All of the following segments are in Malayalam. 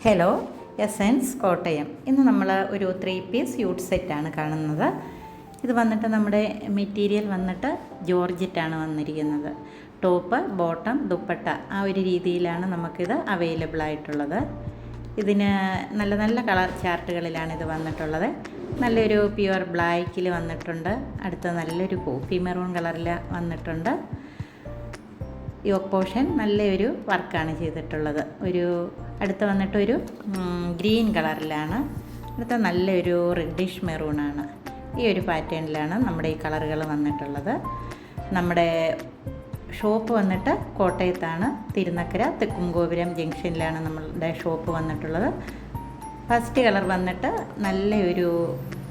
Hello essence Kottayam. ഇന്ന് നമ്മൾ ഒരു 3 പീസ് സ്യൂട്ട് സെറ്റാണ് കാണുന്നത്. ഇത് വന്നിട്ട് നമ്മുടെ മെറ്റീരിയൽ വന്നിട്ട് ജോർജറ്റാണ് വന്നിരിക്കുന്നത്. ടോപ്പ്, ബോട്ടം, ദുപ്പട്ട ആ ഒരു രീതിയിലാണ് നമുക്കിത് അവൈലബിൾ ആയിട്ടുള്ളത്. ഇതിന് നല്ല നല്ല കളർ ചാർട്ടുകളിലാണ് ഇത് വന്നിട്ടുള്ളത്. നല്ലൊരു പ്യുവർ ബ്ലാക്കിൽ വന്നിട്ടുണ്ട്. അടുത്ത നല്ലൊരു കോഫി മെറൂൺ കളറിൽ വന്നിട്ടുണ്ട്. യോക്ക് പോർഷൻ നല്ലൊരു വർക്കാണ് ചെയ്തിട്ടുള്ളത്. അടുത്ത് വന്നിട്ടൊരു ഗ്രീൻ കളറിലാണ്. അടുത്ത നല്ലൊരു റെഡിഷ് മെറൂണാണ്. ഈ ഒരു പാറ്റേണിലാണ് നമ്മുടെ ഈ കളറുകൾ വന്നിട്ടുള്ളത്. നമ്മുടെ ഷോപ്പ് വന്നിട്ട് കോട്ടയത്താണ്, തിരുനക്കര തെക്കുംഗോപുരം ജംഗ്ഷനിലാണ് നമ്മളുടെ ഷോപ്പ് വന്നിട്ടുള്ളത്. ഫസ്റ്റ് കളർ വന്നിട്ട് നല്ലൊരു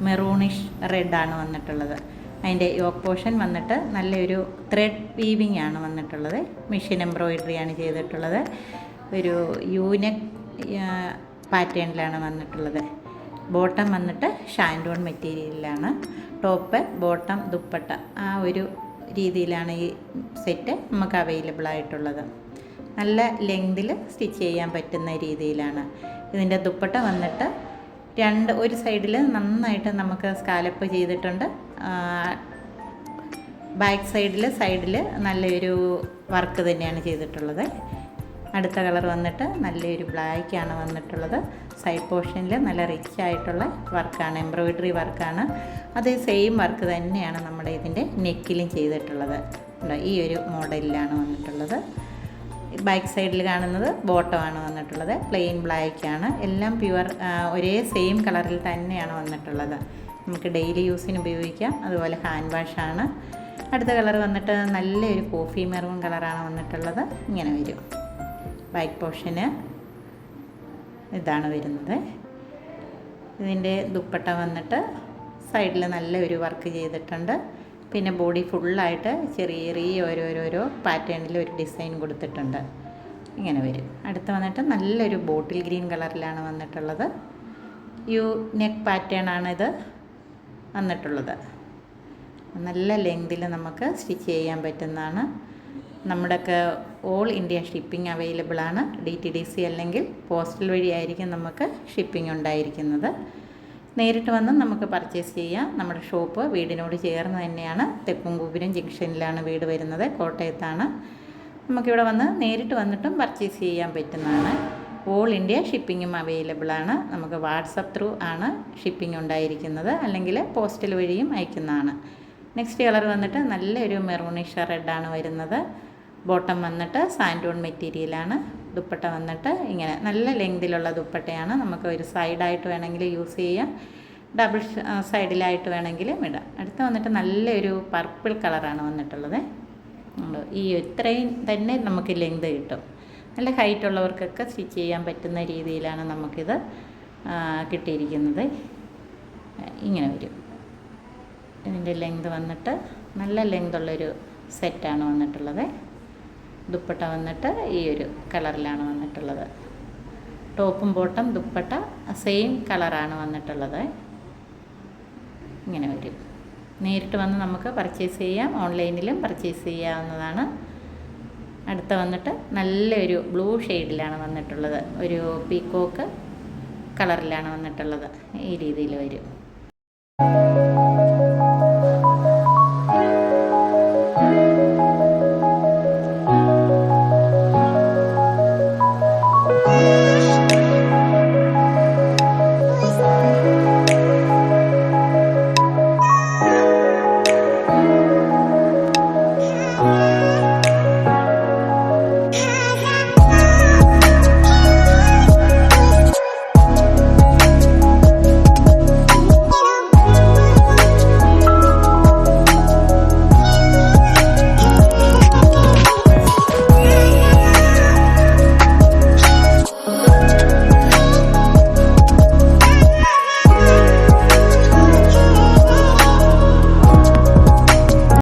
മെറൂണിഷ് റെഡാണ് വന്നിട്ടുള്ളത്. അതിൻ്റെ യോക്ക് പോർഷൻ വന്നിട്ട് നല്ലൊരു ത്രെഡ് വീവിങ് ആണ് വന്നിട്ടുള്ളത്. മെഷീൻ എംബ്രോയിഡറിയാണ് ചെയ്തിട്ടുള്ളത്. ഒരു യൂനെക്ക് പാറ്റേണിലാണ് വന്നിട്ടുള്ളത്. ബോട്ടം വന്നിട്ട് ഷാൻഡോൺ മെറ്റീരിയലിലാണ്. ടോപ്പ്, ബോട്ടം, ദുപ്പട്ട ആ ഒരു രീതിയിലാണ് ഈ സെറ്റ് നമുക്ക് അവൈലബിൾ ആയിട്ടുള്ളത്. നല്ല ലെങ്തിൽ സ്റ്റിച്ച് ചെയ്യാൻ പറ്റുന്ന രീതിയിലാണ്. ഇതിൻ്റെ ദുപ്പട്ട വന്നിട്ട് ഒരു സൈഡിൽ നന്നായിട്ട് നമുക്ക് സ്കാലപ്പ് ചെയ്തിട്ടുണ്ട്. ബാക്ക് സൈഡിൽ നല്ലൊരു വർക്ക് തന്നെയാണ് ചെയ്തിട്ടുള്ളത്. അടുത്ത കളർ വന്നിട്ട് നല്ലൊരു ബ്ലാക്കാണ് വന്നിട്ടുള്ളത്. സൈഡ് പോർഷനിൽ നല്ല റിച്ച് ആയിട്ടുള്ള വർക്കാണ്, എംബ്രോയിഡറി വർക്കാണ്. അതേ സെയിം വർക്ക് തന്നെയാണ് നമ്മുടെ ഇതിൻ്റെ നെക്കിലും ചെയ്തിട്ടുള്ളത്. ഈ ഒരു മോഡലിലാണ് വന്നിട്ടുള്ളത്. ബാക്ക് സൈഡിൽ കാണുന്നത് ബോട്ടമാണ് വന്നിട്ടുള്ളത്. പ്ലെയിൻ ബ്ലാക്കാണ്. എല്ലാം പ്യുവർ ഒരേ സെയിം കളറിൽ തന്നെയാണ് വന്നിട്ടുള്ളത്. നമുക്ക് ഡെയിലി യൂസിന് ഉപയോഗിക്കാം. അതുപോലെ ഹാൻഡ് വാഷാണ്. അടുത്ത കളർ വന്നിട്ട് നല്ലൊരു കോഫി മെറൂൺ കളറാണ് വന്നിട്ടുള്ളത്. ഇങ്ങനെ വരും. ബാക്ക് പോർഷന് ഇതാണ് വരുന്നത്. ഇതിൻ്റെ ദുപ്പട്ട വന്നിട്ട് സൈഡിൽ നല്ലൊരു വർക്ക് ചെയ്തിട്ടുണ്ട്. പിന്നെ ബോഡി ഫുള്ളായിട്ട് ചെറിയ ഓരോരോ പാറ്റേണിൽ ഒരു ഡിസൈൻ കൊടുത്തിട്ടുണ്ട്. ഇങ്ങനെ വരും. അടുത്ത് വന്നിട്ട് നല്ലൊരു ബോട്ടിൽ ഗ്രീൻ കളറിലാണ് വന്നിട്ടുള്ളത്. നെക്ക് പാറ്റേൺ ആണിത് വന്നിട്ടുള്ളത്. നല്ല ലെങ്തിൽ നമുക്ക് സ്റ്റിച്ച് ചെയ്യാൻ പറ്റുന്നതാണ്. നമ്മുടെയൊക്കെ ഓൾ ഇന്ത്യ ഷിപ്പിംഗ് അവൈലബിൾ ആണ്. DTDC അല്ലെങ്കിൽ പോസ്റ്റൽ വഴിയായിരിക്കും നമുക്ക് ഷിപ്പിംഗ് ഉണ്ടായിരിക്കുന്നത്. നേരിട്ട് വന്ന് നമുക്ക് പർച്ചേസ് ചെയ്യാം. നമ്മുടെ ഷോപ്പ് വീടിനോട് ചേർന്ന് തന്നെയാണ്. തെക്കുംഗോപുരം ജംഗ്ഷനിലാണ് വീട് വരുന്നത്. കോട്ടയത്താണ്. നമുക്കിവിടെ വന്ന് നേരിട്ട് വന്നിട്ടും പർച്ചേസ് ചെയ്യാൻ പറ്റുന്നതാണ്. ഓൾ ഇന്ത്യ ഷിപ്പിങ്ങും അവൈലബിൾ ആണ്. നമുക്ക് വാട്സപ്പ് ത്രൂ ആണ് ഷിപ്പിംഗ് ഉണ്ടായിരിക്കുന്നത്, അല്ലെങ്കിൽ പോസ്റ്റൽ വഴിയും അയക്കുന്നതാണ്. നെക്സ്റ്റ് കളർ വന്നിട്ട് നല്ലൊരു മെറൂണിഷ് റെഡാണ് വരുന്നത്. ബോട്ടം വന്നിട്ട് സാൻഡോൺ മെറ്റീരിയലാണ്. ദുപ്പട്ട വന്നിട്ട് ഇങ്ങനെ നല്ല ലെങ്തിലുള്ള ദുപ്പട്ടയാണ്. നമുക്ക് ഒരു സൈഡായിട്ട് വേണമെങ്കിൽ യൂസ് ചെയ്യാം, ഡബിൾ സൈഡിലായിട്ട് വേണമെങ്കിലും ഇടാം. അടുത്ത് വന്നിട്ട് നല്ലൊരു പർപ്പിൾ കളറാണ് വന്നിട്ടുള്ളത്. ഈ ഇത്രയും തന്നെ നമുക്ക് ലെങ്ത് കിട്ടും. നല്ല ഹൈറ്റ് ഉള്ളവർക്കൊക്കെ സ്റ്റിച്ച് ചെയ്യാൻ പറ്റുന്ന രീതിയിലാണ് നമുക്കിത് കിട്ടിയിരിക്കുന്നത്. ഇങ്ങനെ വരും. ഇതിൻ്റെ ലെങ്ത് വന്നിട്ട് നല്ല ലെങ്തുള്ളൊരു സെറ്റാണ് വന്നിട്ടുള്ളത്. ദുപ്പട്ട വന്നിട്ട് ഈ ഒരു കളറിലാണ് വന്നിട്ടുള്ളത്. ടോപ്പും ബോട്ടം ദുപ്പട്ട സെയിം കളറാണ് വന്നിട്ടുള്ളത്. ഇങ്ങനെ വരും. നേരിട്ട് വന്ന് നമുക്ക് പർച്ചേസ് ചെയ്യാം. ഓൺലൈനിലും പർച്ചേസ് ചെയ്യാവുന്നതാണ്. അടുത്ത വന്നിട്ട് നല്ലൊരു ബ്ലൂ ഷെയ്ഡിലാണ് വന്നിട്ടുള്ളത്. ഒരു പീക്കോക്ക് കളറിലാണ് വന്നിട്ടുള്ളത്. ഈ രീതിയിൽ വരും.